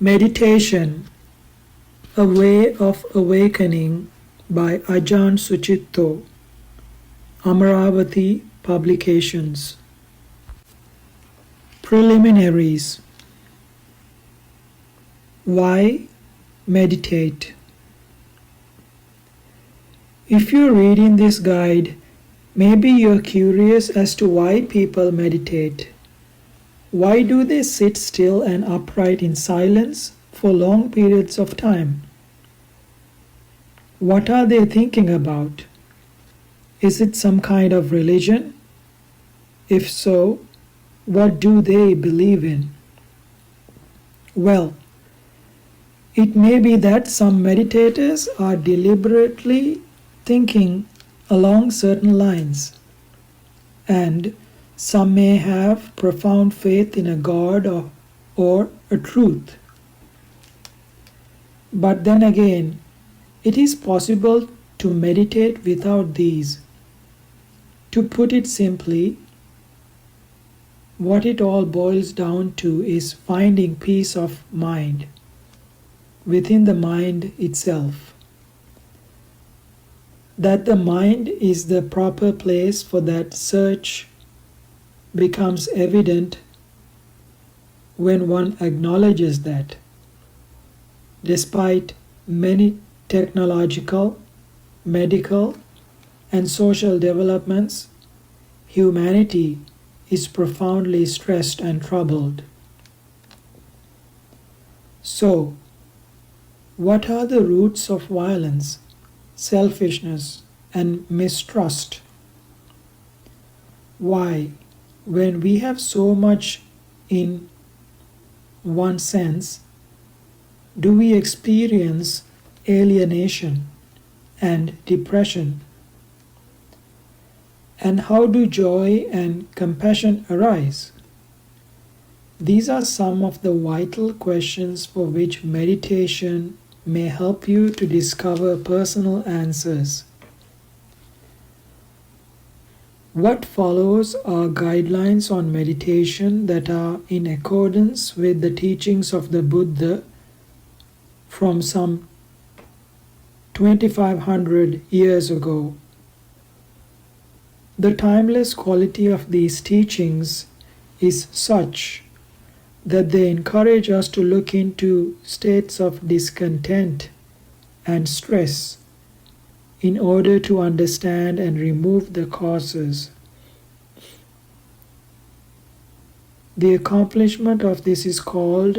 Meditation, A Way of Awakening by Ajahn Sucitto, Amaravati Publications. Preliminaries. Why meditate? If you're reading this guide, maybe you're curious as to why people meditate. Why do they sit still and upright in silence for long periods of time? What are they thinking about? Is it some kind of religion? If so, what do they believe in? Well, it may be that some meditators are deliberately thinking along certain lines, and some may have profound faith in a God or a truth. But then again, it is possible to meditate without these. To put it simply, what it all boils down to is finding peace of mind within the mind itself. That the mind is the proper place for that search becomes evident when one acknowledges that, despite many technological, medical, and social developments, humanity is profoundly stressed and troubled. So, what are the roots of violence, selfishness, and mistrust? Why, when we have so much in one sense, do we experience alienation and depression? And how do joy and compassion arise? These are some of the vital questions for which meditation may help you to discover personal answers. What follows are guidelines on meditation that are in accordance with the teachings of the Buddha from some 2500 years ago. The timeless quality of these teachings is such that they encourage us to look into states of discontent and stress in order to understand and remove the causes. The accomplishment of this is called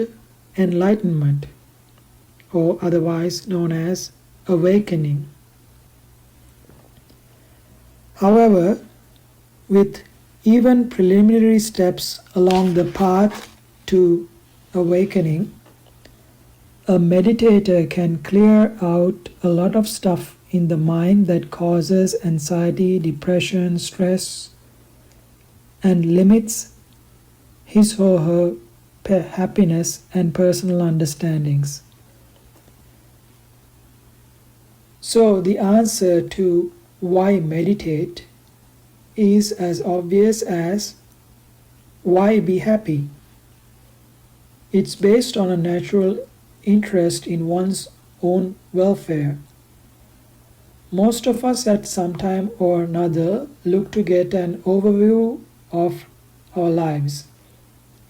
enlightenment, or otherwise known as awakening. However, with even preliminary steps along the path to awakening, a meditator can clear out a lot of stuff in the mind that causes anxiety, depression, stress, and limits his or her happiness and personal understandings. So the answer to why meditate is as obvious as why be happy. It's based on a natural interest in one's own welfare. Most of us at some time or another look to get an overview of our lives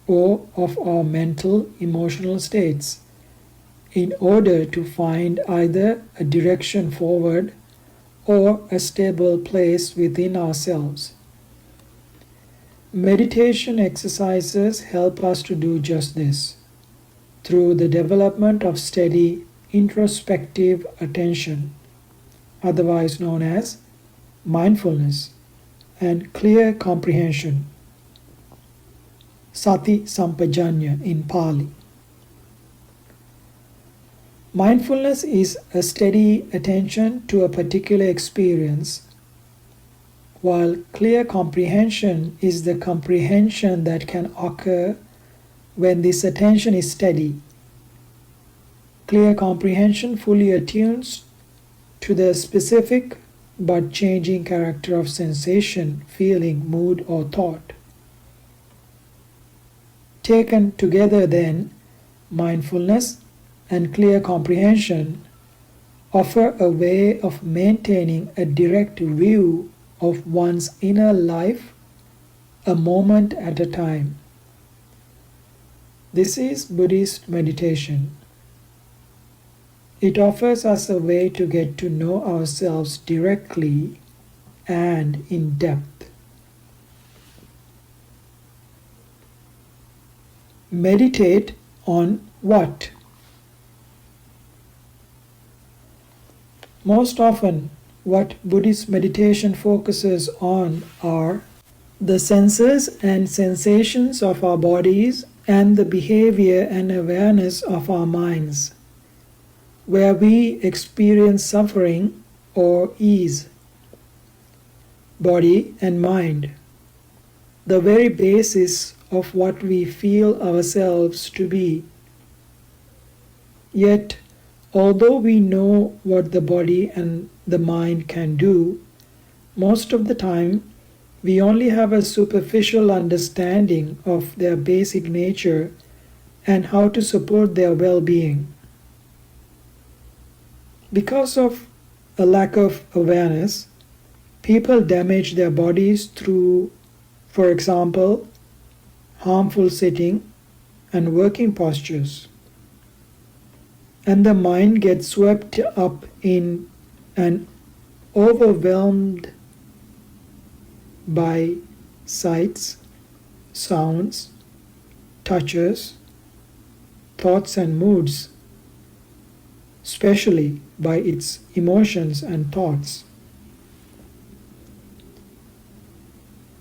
or of our mental, emotional states in order to find either a direction forward or a stable place within ourselves. Meditation exercises help us to do just this through the development of steady introspective attention, otherwise known as mindfulness, and clear comprehension, sati sampajanya in Pali. Mindfulness is a steady attention to a particular experience, while clear comprehension is the comprehension that can occur when this attention is steady. Clear comprehension fully attunes to the specific but changing character of sensation, feeling, mood, or thought. Taken together then, mindfulness, and clear comprehension offer a way of maintaining a direct view of one's inner life a moment at a time. This is Buddhist meditation. It offers us a way to get to know ourselves directly and in depth. Meditate on what? Most often, what Buddhist meditation focuses on are the senses and sensations of our bodies and the behavior and awareness of our minds, where we experience suffering or ease. Body and mind, the very basis of what we feel ourselves to be. Yet, although we know what the body and the mind can do, most of the time we only have a superficial understanding of their basic nature and how to support their well-being. Because of a lack of awareness, people damage their bodies through, for example, harmful sitting and working postures. And the mind gets swept up in and overwhelmed by sights, sounds, touches, thoughts and moods, especially by its emotions and thoughts.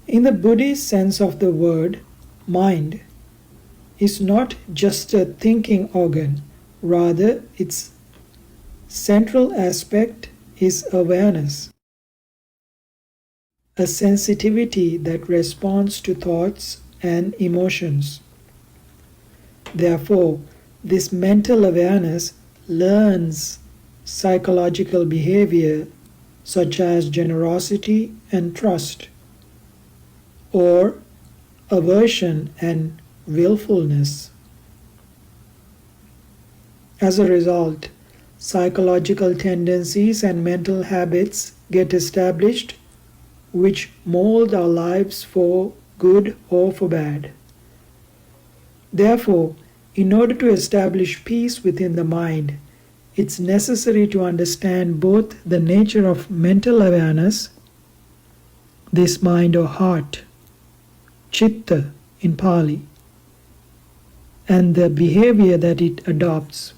In the Buddhist sense of the word, mind is not just a thinking organ, rather its central aspect is awareness, a sensitivity that responds to thoughts and emotions. Therefore, this mental awareness learns psychological behavior such as generosity and trust, or aversion and willfulness. As a result, psychological tendencies and mental habits get established which mold our lives for good or for bad. Therefore, in order to establish peace within the mind, it's necessary to understand both the nature of mental awareness, this mind or heart, chitta in Pali, and the behavior that it adopts.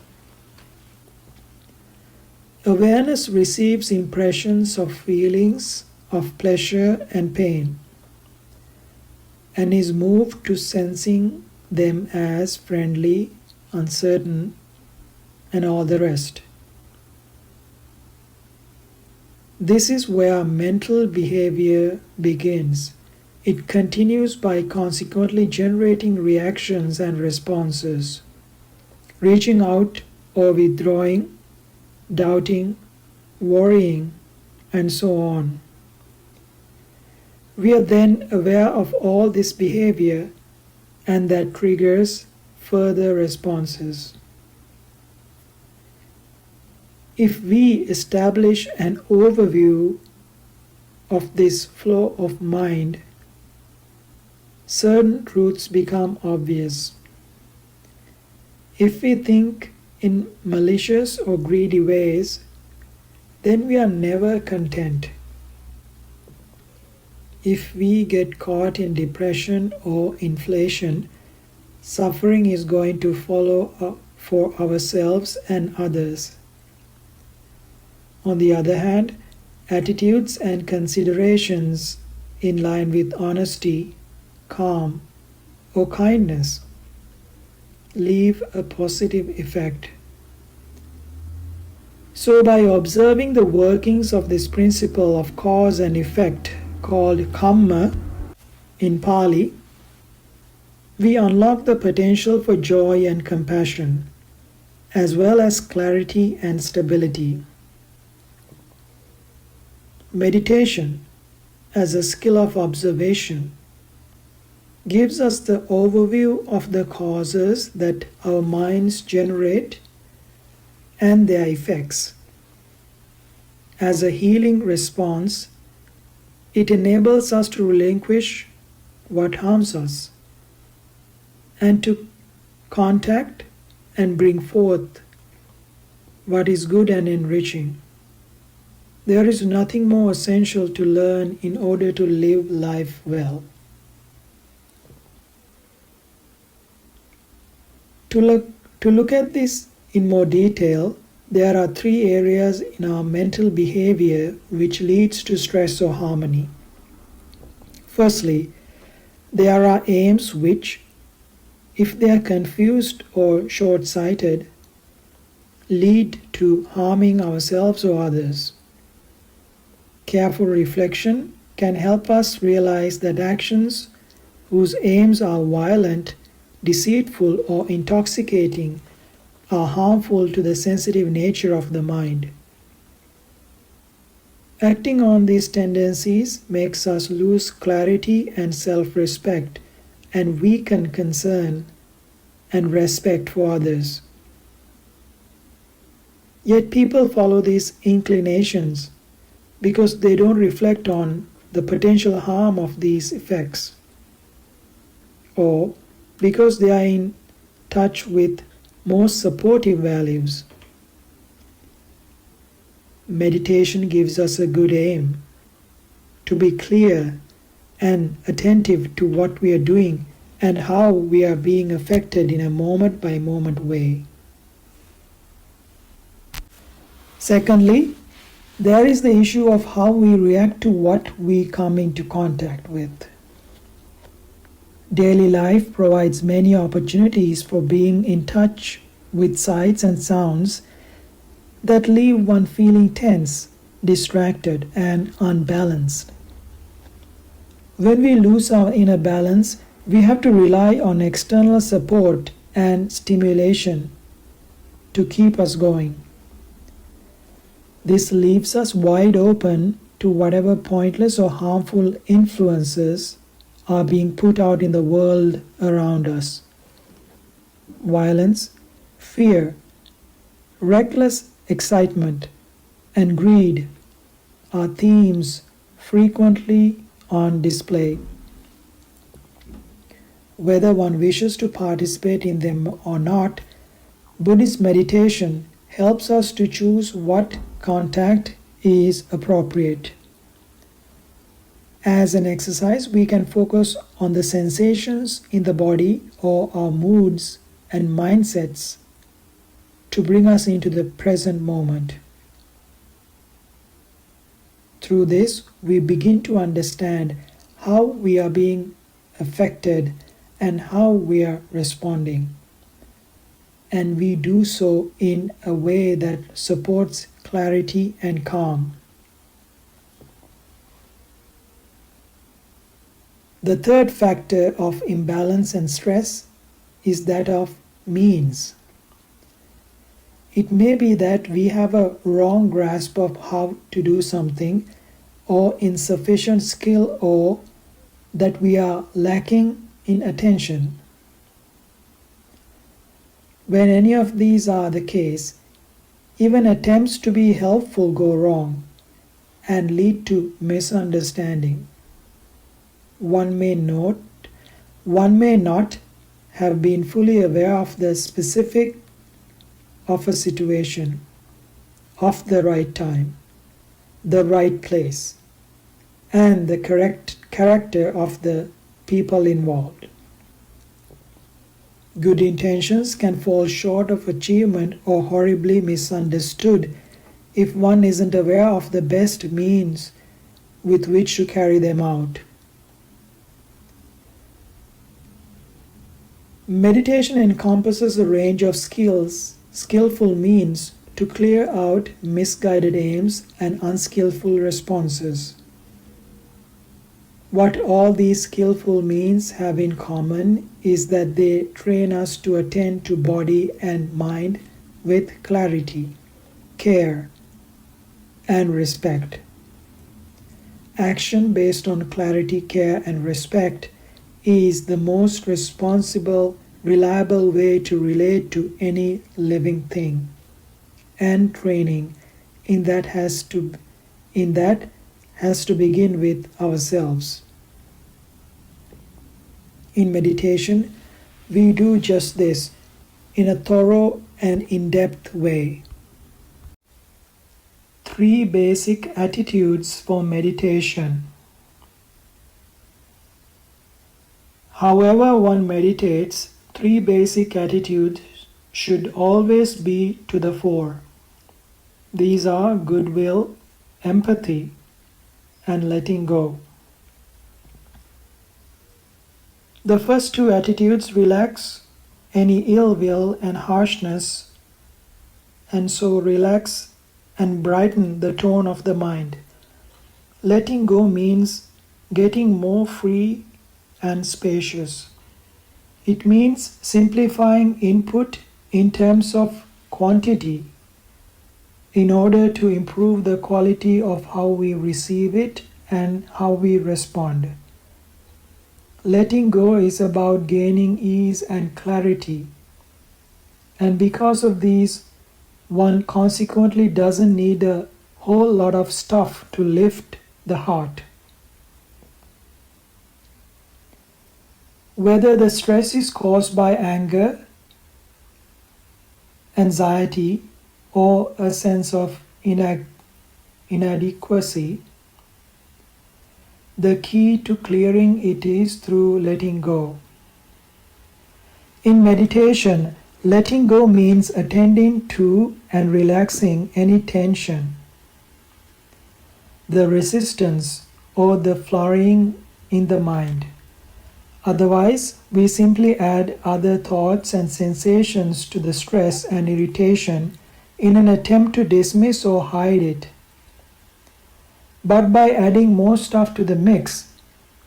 Awareness receives impressions of feelings of pleasure and pain, and is moved to sensing them as friendly, uncertain, and all the rest. This is where mental behavior begins. It continues by consequently generating reactions and responses, reaching out or withdrawing, doubting, worrying, and so on. We are then aware of all this behavior, and that triggers further responses. If we establish an overview of this flow of mind, certain truths become obvious. If we think in malicious or greedy ways, then we are never content. If we get caught in depression or inflation, suffering is going to follow for ourselves and others. On the other hand, attitudes and considerations in line with honesty, calm, or kindness leave a positive effect. So by observing the workings of this principle of cause and effect called kamma in Pali, we unlock the potential for joy and compassion, as well as clarity and stability. Meditation as a skill of observation. gives us the overview of the causes that our minds generate and their effects. As a healing response, it enables us to relinquish what harms us and to contact and bring forth what is good and enriching. There is nothing more essential to learn in order to live life well. To look at this in more detail, there are three areas in our mental behavior which leads to stress or harmony. Firstly, there are aims which, if they are confused or short-sighted, lead to harming ourselves or others. Careful reflection can help us realize that actions whose aims are violent, deceitful, or intoxicating are harmful to the sensitive nature of the mind. Acting on these tendencies makes us lose clarity and self-respect and weaken concern and respect for others. Yet people follow these inclinations because they don't reflect on the potential harm of these effects, or because they are in touch with more supportive values. Meditation gives us a good aim to be clear and attentive to what we are doing and how we are being affected in a moment-by-moment way. Secondly, there is the issue of how we react to what we come into contact with. Daily life provides many opportunities for being in touch with sights and sounds that leave one feeling tense, distracted, and unbalanced. When we lose our inner balance, we have to rely on external support and stimulation to keep us going. This leaves us wide open to whatever pointless or harmful influences are being put out in the world around us. Violence, fear, reckless excitement, and greed are themes frequently on display. Whether one wishes to participate in them or not, Buddhist meditation helps us to choose what contact is appropriate. As an exercise, we can focus on the sensations in the body or our moods and mindsets to bring us into the present moment. Through this, we begin to understand how we are being affected and how we are responding. And we do so in a way that supports clarity and calm. The third factor of imbalance and stress is that of means. It may be that we have a wrong grasp of how to do something, or insufficient skill, or that we are lacking in attention. When any of these are the case, even attempts to be helpful go wrong and lead to misunderstanding. One may not have been fully aware of the specific of a situation, of the right time, the right place, and the correct character of the people involved. Good intentions can fall short of achievement or horribly misunderstood if one isn't aware of the best means with which to carry them out. Meditation encompasses a range of skillful means to clear out misguided aims and unskillful responses. What all these skillful means have in common is that they train us to attend to body and mind with clarity, care, and respect. Action based on clarity, care, and respect is the most responsible, reliable way to relate to any living thing. And training in that has to begin with ourselves. In meditation, we do just this in a thorough and in-depth way. 3 basic attitudes for meditation. However one meditates, 3 basic attitudes should always be to the fore. These are goodwill, empathy, and letting go. The first 2 attitudes relax any ill will and harshness, and so relax and brighten the tone of the mind. Letting go means getting more free and spacious. It means simplifying input in terms of quantity in order to improve the quality of how we receive it and how we respond. Letting go is about gaining ease and clarity, and because of these, one consequently doesn't need a whole lot of stuff to lift the heart. Whether the stress is caused by anger, anxiety, or a sense of inadequacy, the key to clearing it is through letting go. In meditation, letting go means attending to and relaxing any tension, the resistance, or the flurrying in the mind. Otherwise, we simply add other thoughts and sensations to the stress and irritation in an attempt to dismiss or hide it. But by adding more stuff to the mix,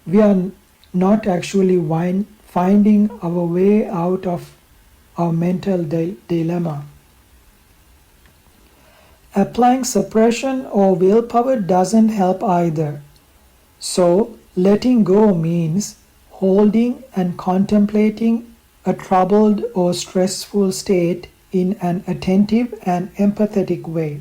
we are not actually finding our way out of our mental dilemma. Applying suppression or willpower doesn't help either. So, letting go means holding and contemplating a troubled or stressful state in an attentive and empathetic way.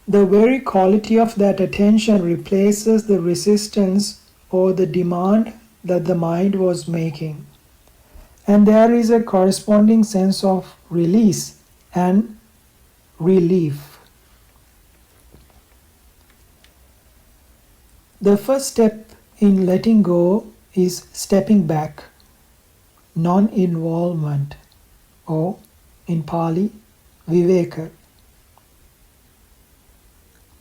The very quality of that attention replaces the resistance or the demand that the mind was making, and there is a corresponding sense of release and relief. The first step in letting go is stepping back, non-involvement, or in Pali, viveka.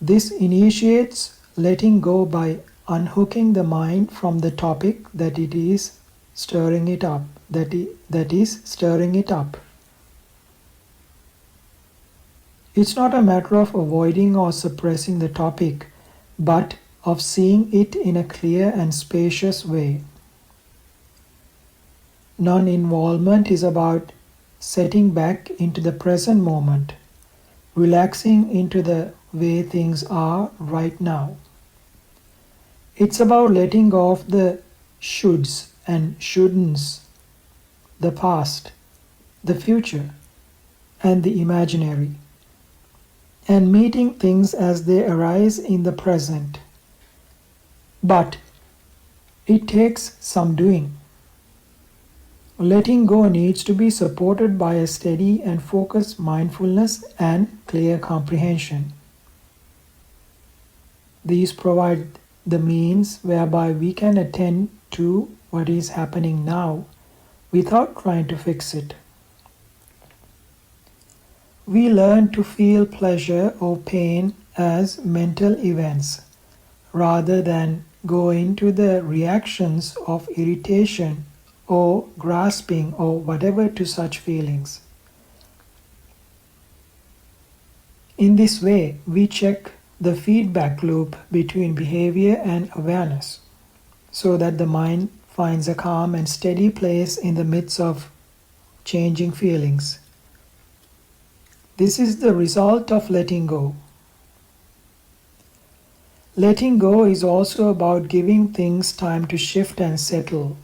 This initiates letting go by unhooking the mind from the topic that is stirring it up. It's not a matter of avoiding or suppressing the topic, but of seeing it in a clear and spacious way. Non-involvement is about setting back into the present moment, relaxing into the way things are right now. It's about letting go of the shoulds and shouldn'ts, the past, the future, and the imaginary, and meeting things as they arise in the present. But it takes some doing. Letting go needs to be supported by a steady and focused mindfulness and clear comprehension. These provide the means whereby we can attend to what is happening now without trying to fix it. We learn to feel pleasure or pain as mental events rather than go into the reactions of irritation or grasping or whatever to such feelings. In this way, we check the feedback loop between behavior and awareness, so that the mind finds a calm and steady place in the midst of changing feelings. This is the result of letting go. Letting go is also about giving things time to shift and settle,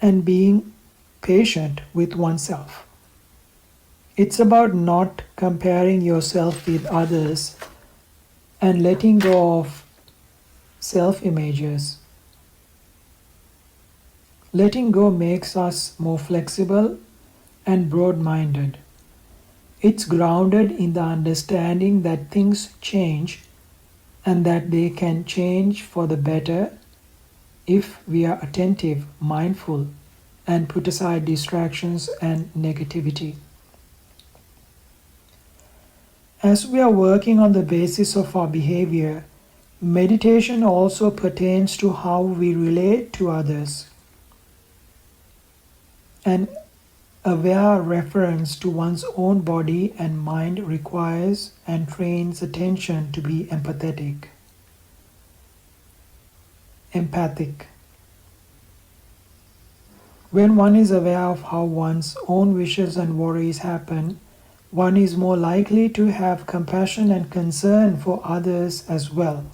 and being patient with oneself. It's about not comparing yourself with others and letting go of self images. Letting go makes us more flexible and broad minded. It's grounded in the understanding that things change and that they can change for the better if we are attentive, mindful, and put aside distractions and negativity. As we are working on the basis of our behavior, meditation also pertains to how we relate to others. An aware reference to one's own body and mind requires and trains attention to be empathic. When one is aware of how one's own wishes and worries happen, one is more likely to have compassion and concern for others as well.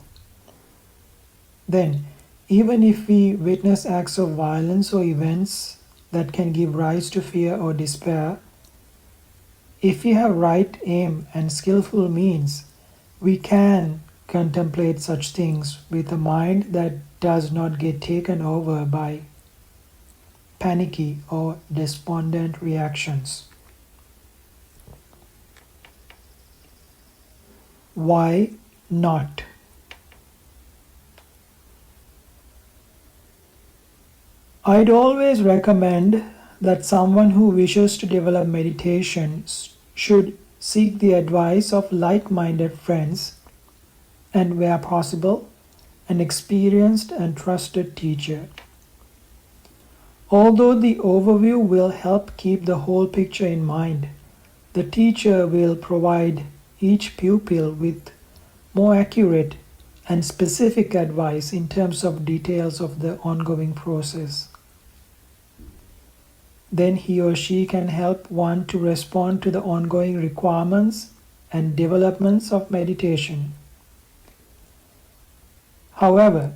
Then, even if we witness acts of violence or events that can give rise to fear or despair, if we have right aim and skillful means, we can contemplate such things with a mind that does not get taken over by panicky or despondent reactions. Why not? I'd always recommend that someone who wishes to develop meditation should seek the advice of like-minded friends and, where possible, an experienced and trusted teacher. Although the overview will help keep the whole picture in mind, the teacher will provide each pupil with more accurate and specific advice in terms of details of the ongoing process. Then he or she can help one to respond to the ongoing requirements and developments of meditation. However,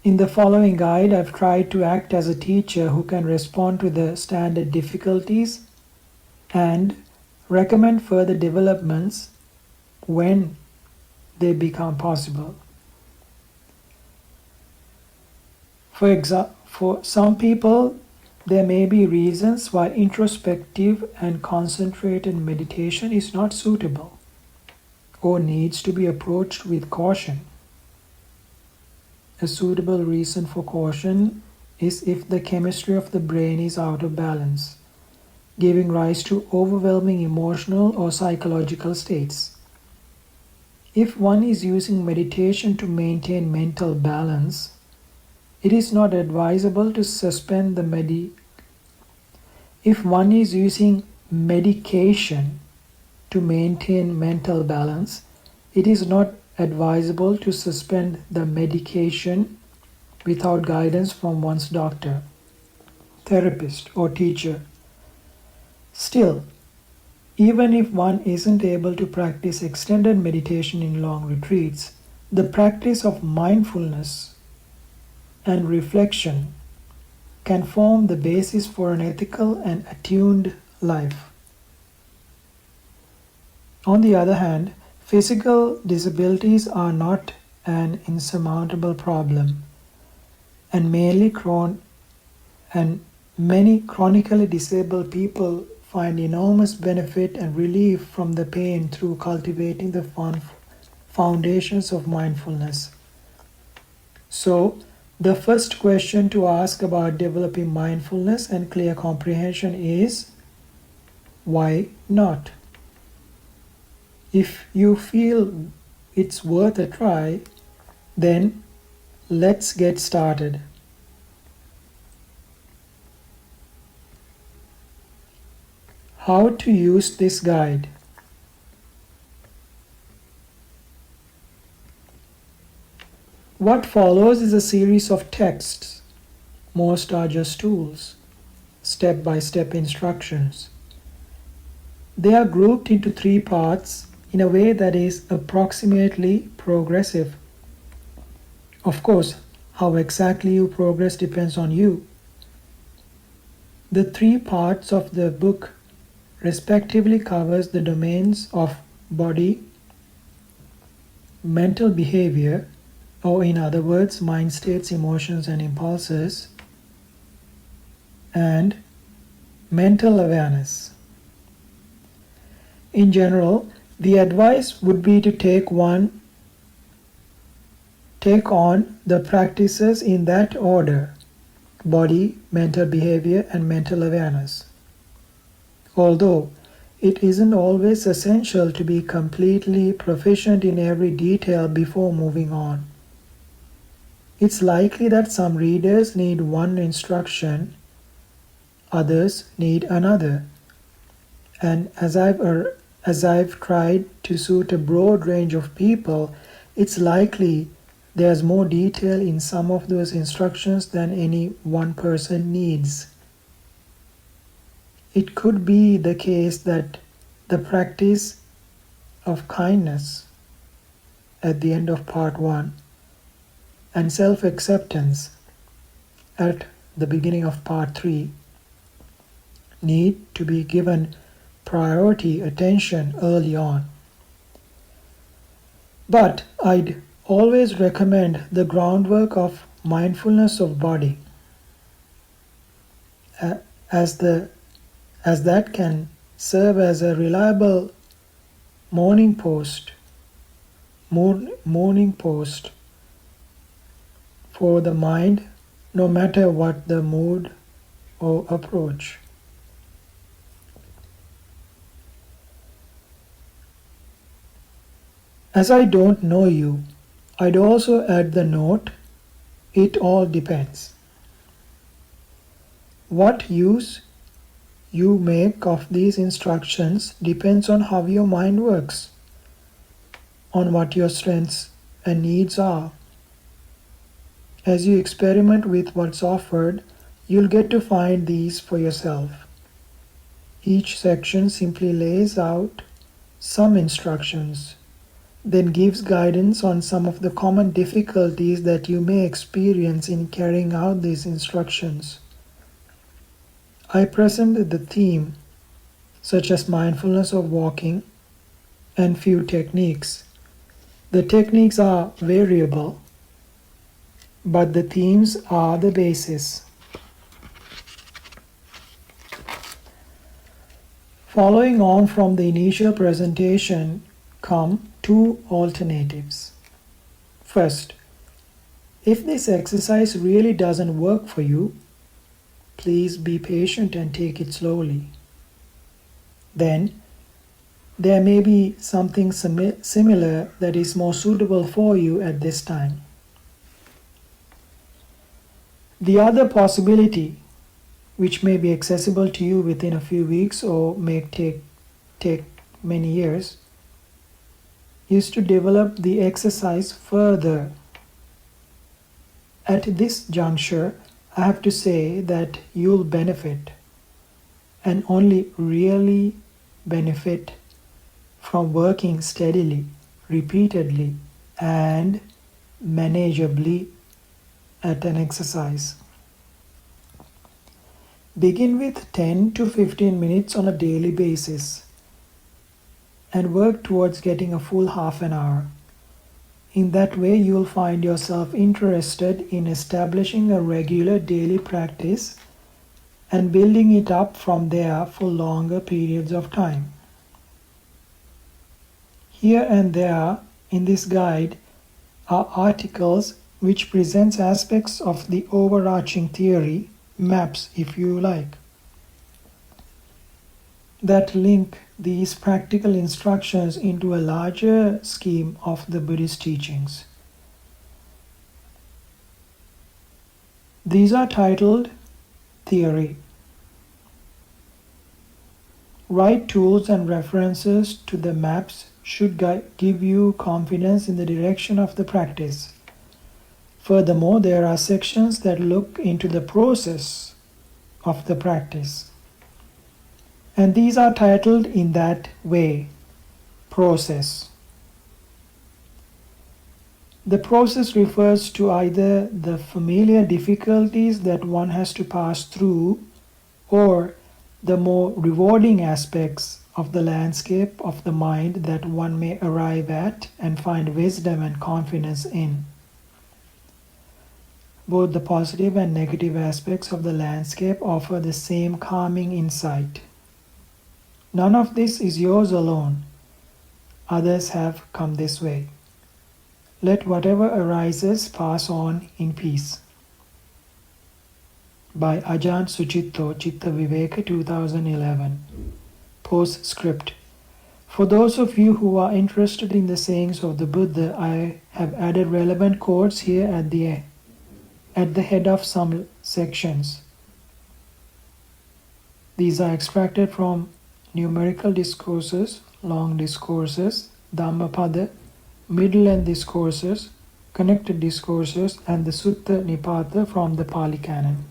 in the following guide, I've tried to act as a teacher who can respond to the standard difficulties and recommend further developments when they become possible. For some people, there may be reasons why introspective and concentrated meditation is not suitable or needs to be approached with caution. A suitable reason for caution is if the chemistry of the brain is out of balance, giving rise to overwhelming emotional or psychological states. If one is using meditation to maintain mental balance, it is not advisable to suspend the If one is using medication to maintain mental balance, it is not advisable to suspend the medication without guidance from one's doctor, therapist, or teacher. Still, even if one isn't able to practice extended meditation in long retreats, the practice of mindfulness and reflection can form the basis for an ethical and attuned life. On the other hand, physical disabilities are not an insurmountable problem, and many chronically disabled people find enormous benefit and relief from the pain through cultivating the foundations of mindfulness. So, the first question to ask about developing mindfulness and clear comprehension is, why not? If you feel it's worth a try, then let's get started. How to use this guide. What follows is a series of texts. Most are just tools, step-by-step instructions. They are grouped into 3 parts, in a way that is approximately progressive. Of course, how exactly you progress depends on you. The three parts of the book respectively covers the domains of body, mental behavior, or in other words, mind states, emotions, and impulses, and mental awareness. In general, the advice would be to take on the practices in that order: body, mental behavior, and mental awareness. Although it isn't always essential to be completely proficient in every detail before moving on. It's likely that some readers need one instruction, others need another. And as I've tried to suit a broad range of people, it's likely there's more detail in some of those instructions than any one person needs. It could be the case that the practice of kindness at the end of part 1 and self-acceptance at the beginning of part 3 need to be given priority attention early on. But I'd always recommend the groundwork of mindfulness of body, as that can serve as a reliable morning post for the mind, no matter what the mood or approach. As I don't know you, I'd also add the note, it all depends. What use you make of these instructions depends on how your mind works, on what your strengths and needs are. As you experiment with what's offered, you'll get to find these for yourself. Each section simply lays out some instructions, then gives guidance on some of the common difficulties that you may experience in carrying out these instructions. I present the theme, such as mindfulness of walking, and few techniques. The techniques are variable, but the themes are the basis. Following on from the initial presentation come two alternatives. First, if this exercise really doesn't work for you, please be patient and take it slowly. Then, there may be something similar that is more suitable for you at this time. The other possibility, which may be accessible to you within a few weeks or may take many years, is to develop the exercise further. At this juncture, I have to say that you'll benefit, and only really benefit, from working steadily, repeatedly, and manageably at an exercise. Begin with 10 to 15 minutes on a daily basis and work towards getting a full half an hour. In that way, you'll find yourself interested in establishing a regular daily practice and building it up from there for longer periods of time. Here and there in this guide are articles which presents aspects of the overarching theory, maps if you like, that link these practical instructions into a larger scheme of the Buddhist teachings. These are titled Theory. Right tools and references to the maps should give you confidence in the direction of the practice. Furthermore, there are sections that look into the process of the practice. And these are titled in that way: process. The process refers to either the familiar difficulties that one has to pass through or the more rewarding aspects of the landscape of the mind that one may arrive at and find wisdom and confidence in. Both the positive and negative aspects of the landscape offer the same calming insight. None of this is yours alone. Others have come this way. Let whatever arises pass on in peace. By Ajahn Sucitto, Chitta Viveka 2011. Postscript. For those of you who are interested in the sayings of the Buddha, I have added relevant quotes here at the head of some sections. These are extracted from numerical discourses, long discourses, Dhammapada, middle and discourses, connected discourses, and the Sutta Nipata from the Pali Canon.